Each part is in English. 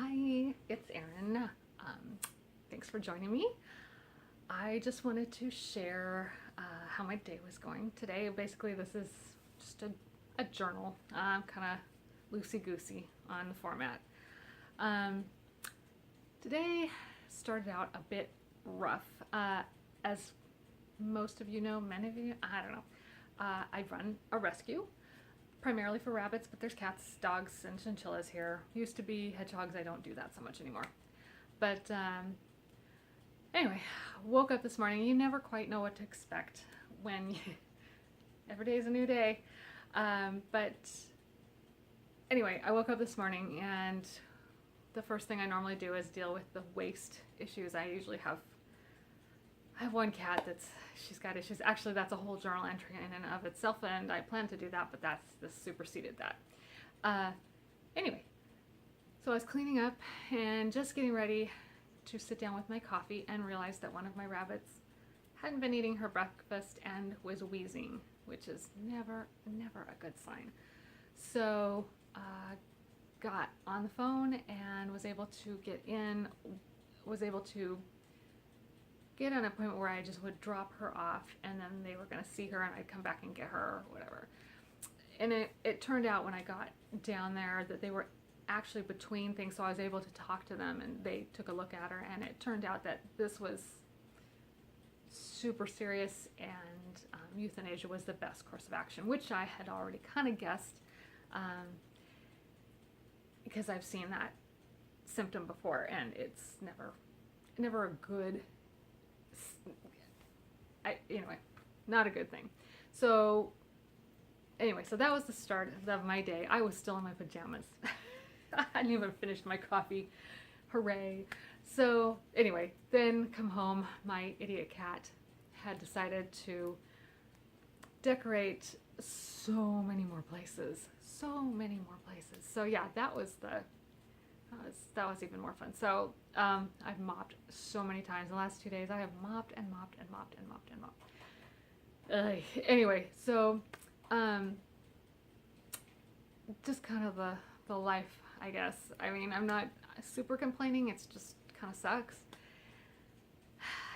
Hi, it's Erin. Thanks for joining me. I just wanted to share how my day was going today. Basically, this is just a journal, kind of loosey goosey on the format. Um, Today started out a bit rough. As most of you know, many of you, I don't know, I run a rescue primarily for rabbits, but there's cats, dogs, and chinchillas here. Used to be hedgehogs. I don't do that so much anymore. But anyway, woke up this morning. You never quite know what to expect when every day is a new day. But anyway, I woke up this morning and the first thing I normally do is deal with the waste issues. I usually I have one cat she's got issues. Actually, that's a whole journal entry in and of itself, and I plan to do that, but this superseded that. Anyway, so I was cleaning up and just getting ready to sit down with my coffee and realized that one of my rabbits hadn't been eating her breakfast and was wheezing, which is never a good sign. So got on the phone and was able to get an appointment where I just would drop her off and then they were going to see her and I'd come back and get her or whatever. And it turned out when I got down there that they were actually between things, so I was able to talk to them and they took a look at her, and it turned out that this was super serious and euthanasia was the best course of action, which I had already kind of guessed because I've seen that symptom before and it's never a good, anyway, not a good thing. So anyway, so that was the start of my day. I was still in my pajamas. I hadn't even finished my coffee. Hooray. So anyway, then come home, my idiot cat had decided to decorate so many more places. So yeah, that was even more fun. So I've mopped so many times. The last 2 days I have mopped and mopped and mopped and mopped and mopped. Anyway, so just kind of the life, I guess. I mean, I'm not super complaining. It's just kind of sucks.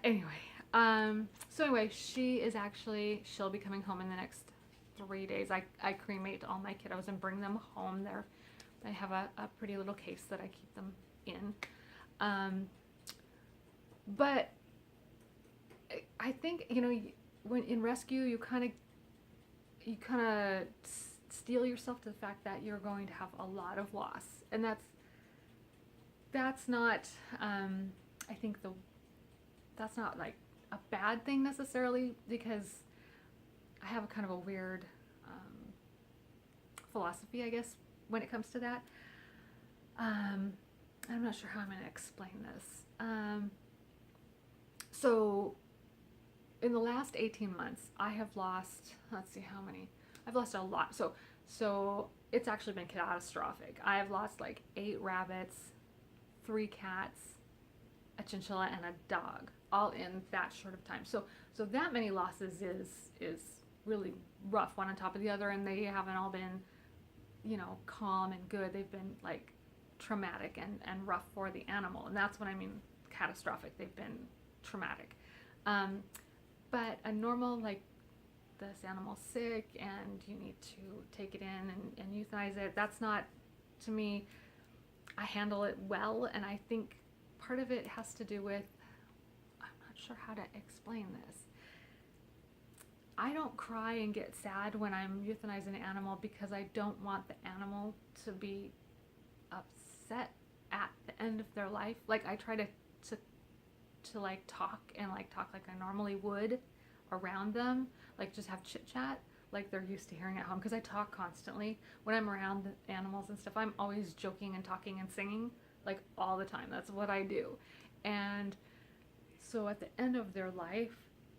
Anyway, so anyway, she'll be coming home in the next 3 days. I cremate all my kiddos and bring them home. I have a pretty little case that I keep them in. But I think, when in rescue, you kind of steel yourself to the fact that you're going to have a lot of loss, and that's not I think that's not like a bad thing necessarily, because I have a kind of a weird philosophy, I guess, when it comes to that. I'm not sure how I'm going to explain this. So in the last 18 months, I have lost, let's see how many. I've lost a lot. So it's actually been catastrophic. I have lost like 8 rabbits, 3 cats, a chinchilla, and a dog, all in that short of time. So that many losses is really rough, one on top of the other, and they haven't all been, calm and good. They've been like traumatic and rough for the animal, and that's what I mean catastrophic. They've been traumatic. But a normal, like, this animal's sick and you need to take it in and euthanize it, that's not, to me, I handle it well, and I think part of it has to do with, I'm not sure how to explain this. I don't cry and get sad when I'm euthanizing an animal because I don't want the animal to be upset at the end of their life. Like, I try to like talk like I normally would around them, like just have chit chat like they're used to hearing at home, because I talk constantly when I'm around the animals and stuff. I'm always joking and talking and singing like all the time. That's what I do. And so at the end of their life,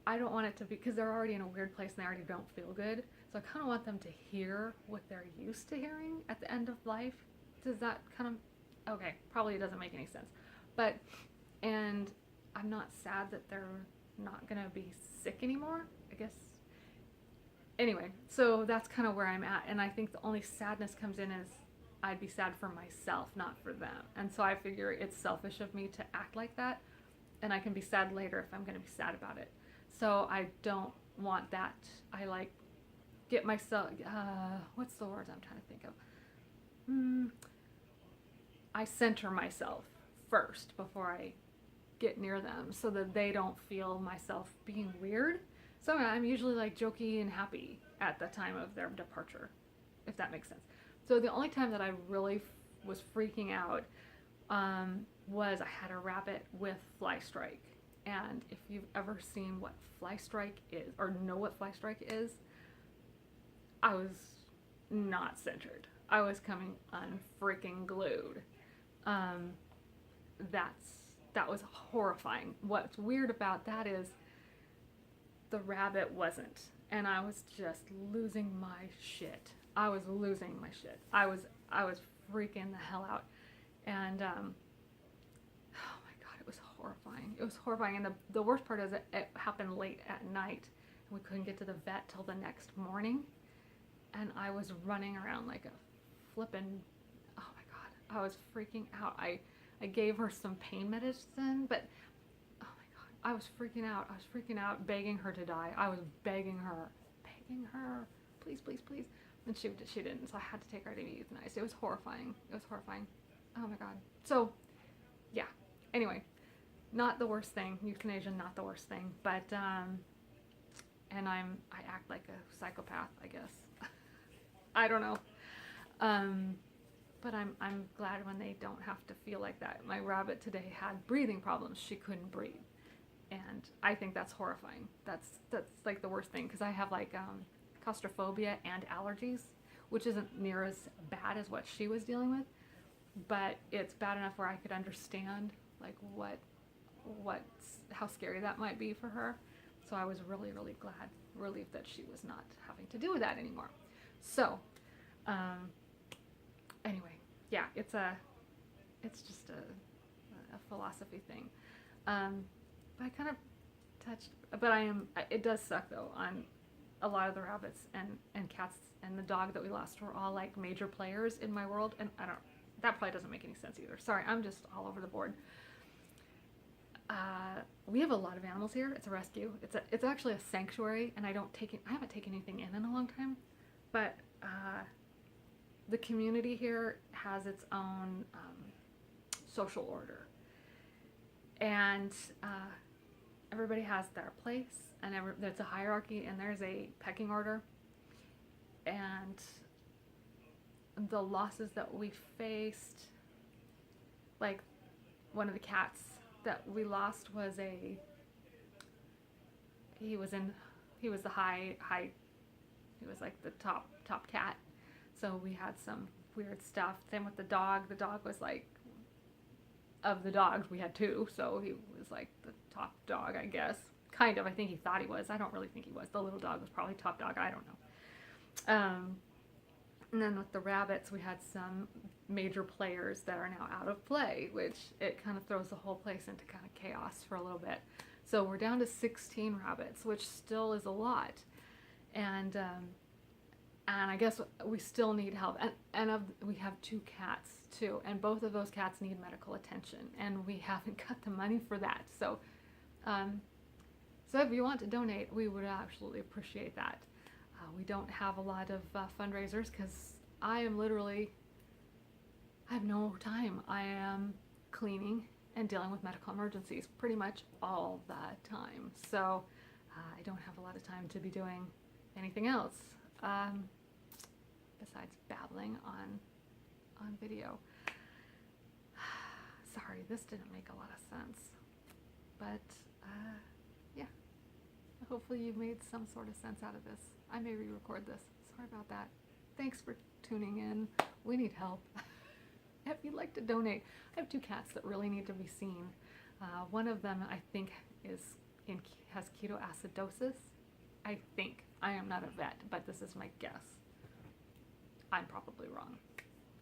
I don't want it to be, because they're already in a weird place and they already don't feel good, so I kind of want them to hear what they're used to hearing at the end of life. Does that kind of, okay, probably doesn't make any sense, but, and I'm not sad that they're not gonna be sick anymore, I guess. Anyway, so that's kind of where I'm at, and I think the only sadness comes in is I'd be sad for myself, not for them. And so I figure it's selfish of me to act like that, and I can be sad later if I'm going to be sad about it. So I don't want that. I like get myself, what's the word I'm trying to think of? I center myself first before I get near them so that they don't feel myself being weird. So I'm usually like jokey and happy at the time of their departure, if that makes sense. So the only time that I really was freaking out was I had a rabbit with fly strike. And if you've ever seen what fly strike is, or know what fly strike is, I was not centered. I was coming unfreaking glued. That was horrifying. What's weird about that is the rabbit wasn't, and I was just losing my shit. I was losing my shit. I was freaking the hell out, and oh my god, it was horrifying. It was horrifying, and the worst part is it happened late at night, and we couldn't get to the vet till the next morning, and I was running around like a flippin', oh my god, I was freaking out. I gave her some pain medicine, but oh my god, I was freaking out. I was freaking out, begging her to die. I was begging her, please, please, please. And she didn't, so I had to take her to be euthanized. It was horrifying. It was horrifying. Oh my god. So, yeah. Anyway, not the worst thing. Euthanasia, not the worst thing. But, and I act like a psychopath, I guess. I don't know. But I'm glad when they don't have to feel like that. My rabbit today had breathing problems. She couldn't breathe. And I think that's horrifying. That's like the worst thing, because I have like claustrophobia and allergies, which isn't near as bad as what she was dealing with, but it's bad enough where I could understand like how scary that might be for her. So I was really, really relieved that she was not having to do that anymore. So, anyway, yeah, it's just a philosophy thing. But I kind of touched, but it does suck though on a lot of the rabbits and cats and the dog that we lost were all like major players in my world, and that probably doesn't make any sense either. Sorry, I'm just all over the board. We have a lot of animals here. It's a rescue. It's actually a sanctuary, and I haven't taken anything in a long time, but the community here has its own social order, and everybody has their place, and there's a hierarchy, and there's a pecking order. And the losses that we faced, like one of the cats that we lost was he was like the top cat. So we had some weird stuff. Same with the dog. The dog was like, of the dogs, we had two, so he was like the top dog, I guess. Kind of. I think he thought he was. I don't really think he was. The little dog was probably top dog. I don't know. And then with the rabbits, we had some major players that are now out of play, which it kind of throws the whole place into kind of chaos for a little bit. So we're down to 16 rabbits, which still is a lot. And I guess we still need help. And we have 2 cats too, and both of those cats need medical attention, and we haven't got the money for that. So, so if you want to donate, we would absolutely appreciate that. We don't have a lot of fundraisers because I have no time. I am cleaning and dealing with medical emergencies pretty much all the time. So I don't have a lot of time to be doing anything else besides babbling on video. Sorry, this didn't make a lot of sense, but yeah, hopefully you made some sort of sense out of this. I may re-record this. Sorry about that. Thanks for tuning in. We need help. If you'd like to donate, I have 2 cats that really need to be seen. One of them, I think, has ketoacidosis. I think. I am not a vet, but this is my guess. I'm probably wrong.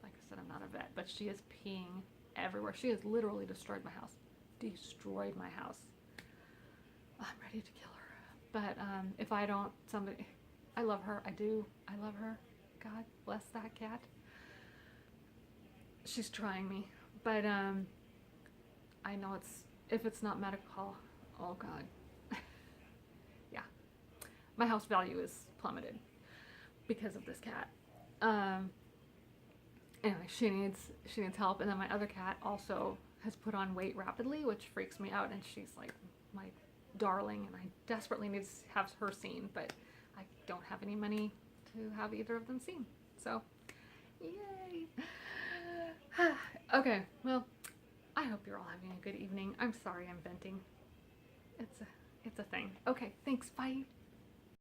Like I said, I'm not a vet, but she is peeing everywhere. She has literally destroyed my house. Destroyed my house. I'm ready to kill her. But if I don't, I love her. I do. I love her. God bless that cat. she's trying me, but I know if it's not medical, oh God, yeah, my house value is plummeted because of this cat. Um, anyway, she needs help, and then my other cat also has put on weight rapidly, which freaks me out, and she's like my darling, and I desperately need to have her seen, but I don't have any money to have either of them seen. So, yay! Okay, well, I hope you're all having a good evening. I'm sorry I'm venting. It's a thing. Okay, thanks. Bye.